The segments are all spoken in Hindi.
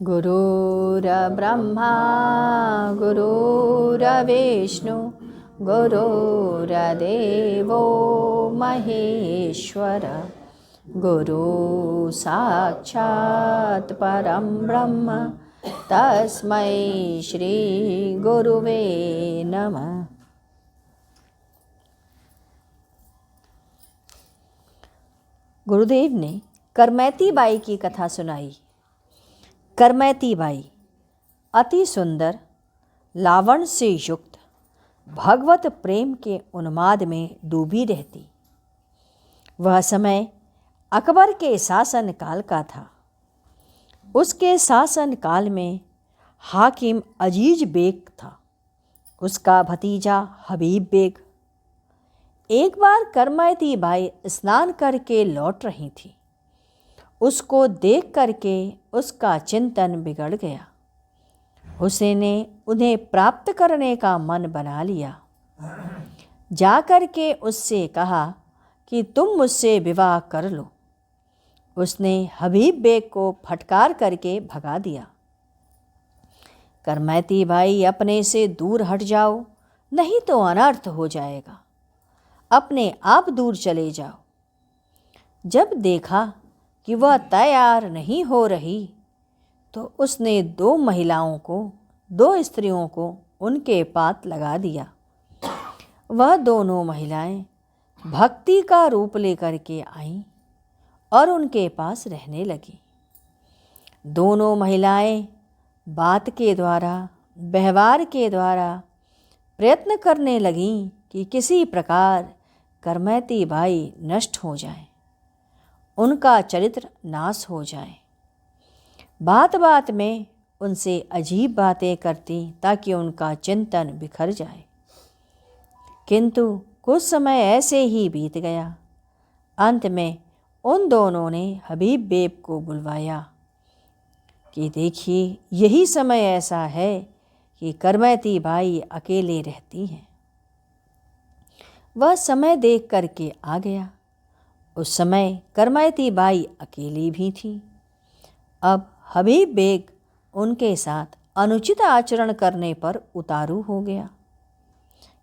गुरुर्ब्रह्मा गुरुर्विष्णु गुरुर्देवो महेश्वर गुरु साक्षात् परं ब्रह्म तस्मै श्री गुरुवे नमः। गुरुदेव ने करमैती बाई की कथा सुनाई। करमैती बाई अति सुंदर, लावण्य से युक्त, भगवत प्रेम के उन्माद में डूबी रहती। वह समय अकबर के शासन काल का था। उसके शासन काल में हाकिम अजीज बेग था, उसका भतीजा हबीब बेग। एक बार करमैती बाई स्नान करके लौट रही थी। उसको देख करके उसका चिंतन बिगड़ गया। उसने उन्हें प्राप्त करने का मन बना लिया। जा कर के उससे कहा कि तुम मुझसे विवाह कर लो। उसने हबीब बेग को फटकार करके भगा दिया। करमैती बाई अपने से दूर हट जाओ, नहीं तो अनर्थ हो जाएगा। अपने आप दूर चले जाओ। जब देखा कि वह तैयार नहीं हो रही तो उसने दो स्त्रियों को उनके पात लगा दिया। वह दोनों महिलाएं भक्ति का रूप लेकर के आईं और उनके पास रहने लगी। दोनों महिलाएं बात के द्वारा, व्यवहार के द्वारा प्रयत्न करने लगीं कि किसी प्रकार करमैती बाई नष्ट हो जाए, उनका चरित्र नाश हो जाए। बात बात में उनसे अजीब बातें करती ताकि उनका चिंतन बिखर जाए। किंतु कुछ समय ऐसे ही बीत गया। अंत में उन दोनों ने हबीब बेग को बुलवाया कि देखिए, यही समय ऐसा है कि करमैती बाई अकेले रहती हैं। वह समय देख करके आ गया। उस समय करमैती बाई अकेली भी थी। अब हबीब बेग उनके साथ अनुचित आचरण करने पर उतारू हो गया।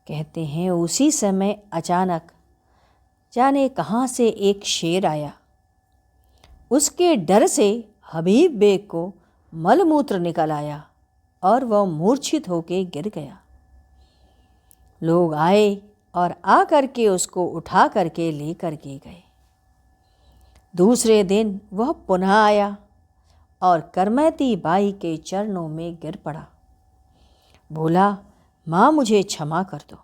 कहते हैं उसी समय अचानक जाने कहाँ से एक शेर आया। उसके डर से हबीब बेग को मलमूत्र निकल आया और वह मूर्छित होकर गिर गया। लोग आए और आ करके उसको उठा करके ले करके गए। दूसरे दिन वह पुनः आया और करमैती बाई के चरणों में गिर पड़ा। बोला, माँ मुझे क्षमा कर दो,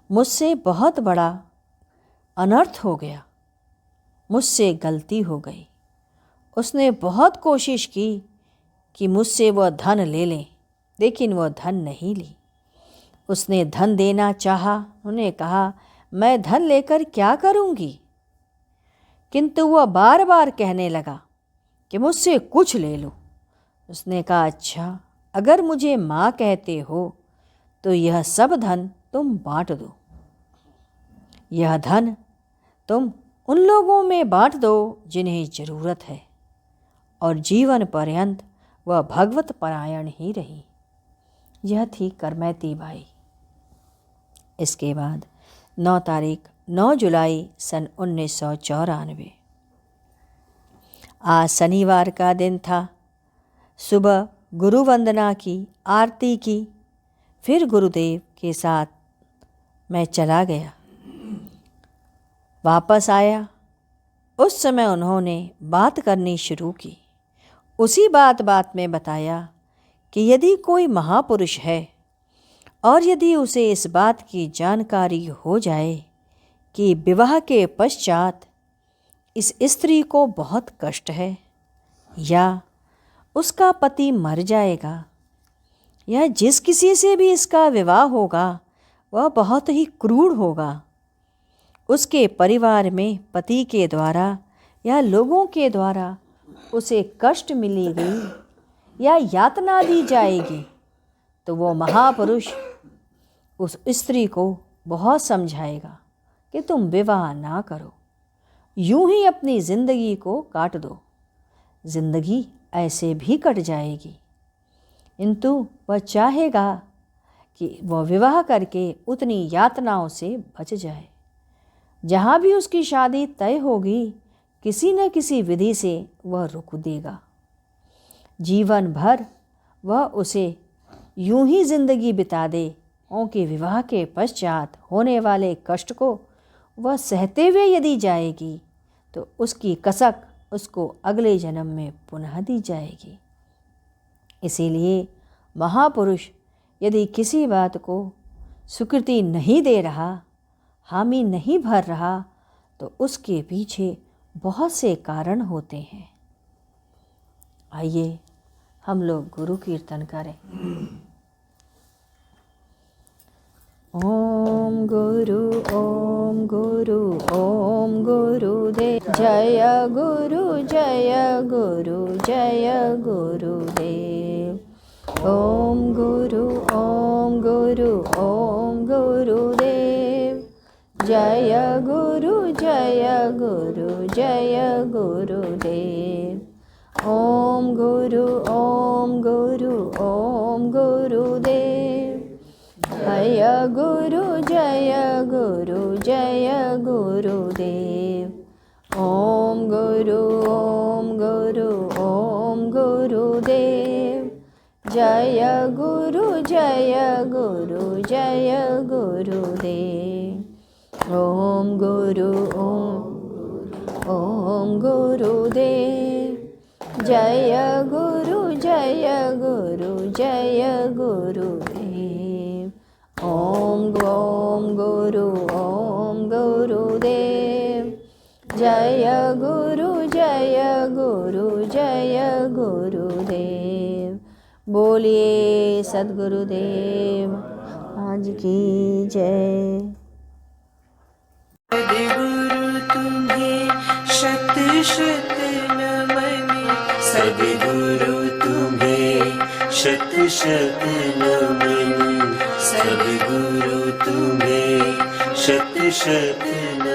मुझसे बहुत बड़ा अनर्थ हो गया, मुझसे गलती हो गई। उसने बहुत कोशिश की कि मुझसे वह धन ले लें, लेकिन वह धन नहीं ली। उसने धन देना चाहा, उन्हें कहा मैं धन लेकर क्या करूँगी, किंतु वह बार बार कहने लगा कि मुझसे कुछ ले लो। उसने कहा, अच्छा अगर मुझे माँ कहते हो तो यह सब धन तुम बांट दो। यह धन तुम उन लोगों में बांट दो जिन्हें ज़रूरत है। और जीवन पर्यंत वह भगवत परायण ही रही। यह थी करमैती बाई। इसके बाद 9 जुलाई सन 1994। आज शनिवार का दिन था। सुबह गुरु वंदना की, आरती की, फिर गुरुदेव के साथ मैं चला गया। वापस आया, उस समय उन्होंने बात करनी शुरू की। उसी बात में बताया कि यदि कोई महापुरुष है और यदि उसे इस बात की जानकारी हो जाए कि विवाह के पश्चात इस स्त्री को बहुत कष्ट है, या उसका पति मर जाएगा, या जिस किसी से भी इसका विवाह होगा वह बहुत ही क्रूर होगा, उसके परिवार में पति के द्वारा या लोगों के द्वारा उसे कष्ट मिलेगी या यातना दी जाएगी, तो वो महापुरुष उस स्त्री को बहुत समझाएगा कि तुम विवाह ना करो, यूं ही अपनी ज़िंदगी को काट दो। ज़िंदगी ऐसे भी कट जाएगी, किंतु वह चाहेगा कि वह विवाह करके उतनी यातनाओं से बच जाए। जहाँ भी उसकी शादी तय होगी, किसी न किसी विधि से वह रुक देगा। जीवन भर वह उसे यूं ही जिंदगी बिता दे, उनके विवाह के पश्चात होने वाले कष्ट को वह सहते हुए यदि जाएगी तो उसकी कसक उसको अगले जन्म में पुनः दी जाएगी। इसीलिए महापुरुष यदि किसी बात को स्वीकृति नहीं दे रहा, हामी नहीं भर रहा, तो उसके पीछे बहुत से कारण होते हैं। आइए हम लोग गुरु कीर्तन करें। ओम गुरु ओम गुरु ओम गुरुदेव। जय गुरु जय गुरु जय गुरुदेव। ओम गुरु ओम गुरु ओम गुरुदेव। जय गुरु जय गुरु जय गुरुदेव। ओम गुरु ओम गुरु ओम गुरुदेव। जय गुरु जय गुरु जय गुरुदेव। ओम गुरु ओम गुरु ओम गुरुदेव। जय गुरु जय गुरु जय गुरुदेव। ओम गुरु ओम गुरुदेव। जय गुरु जय गुरु जय गुरुदेव। ओम गुरु ओम गुरुदेव। जय गुरु जय गुरु जय गुरुदेव। बोलिए सद्गुरुदेव आज की जय। सद्गुरु तुम्हें शत शत नमन। सद्गुरु तुम्हें शत शत नमन। सद्गुरु तुम्हें शत शत नमन।